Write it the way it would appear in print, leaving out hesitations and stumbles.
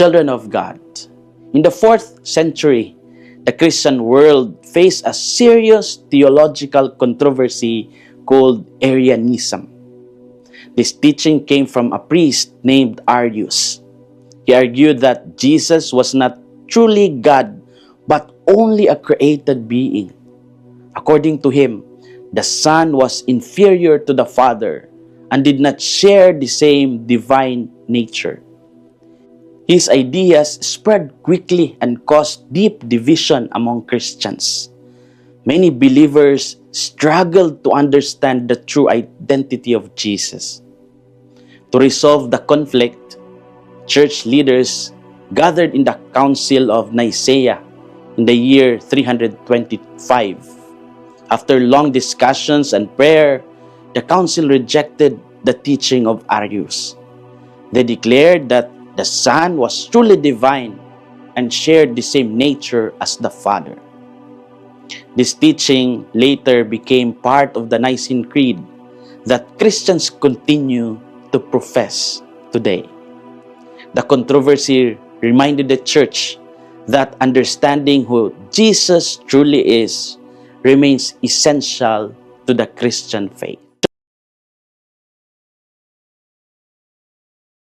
children of God. In the 4th century, the Christian world faced a serious theological controversy called Arianism. This teaching came from a priest named Arius. He argued that Jesus was not truly God, but only a created being. According to him, the Son was inferior to the Father and did not share the same divine nature. His ideas spread quickly and caused deep division among Christians. Many believers struggled to understand the true identity of Jesus. To resolve the conflict, church leaders gathered in the Council of Nicaea in the year 325. After long discussions and prayer, the council rejected the teaching of Arius. They declared that the Son was truly divine and shared the same nature as the Father. This teaching later became part of the Nicene Creed that Christians continue to profess today. The controversy reminded the church that understanding who Jesus truly is remains essential to the Christian faith.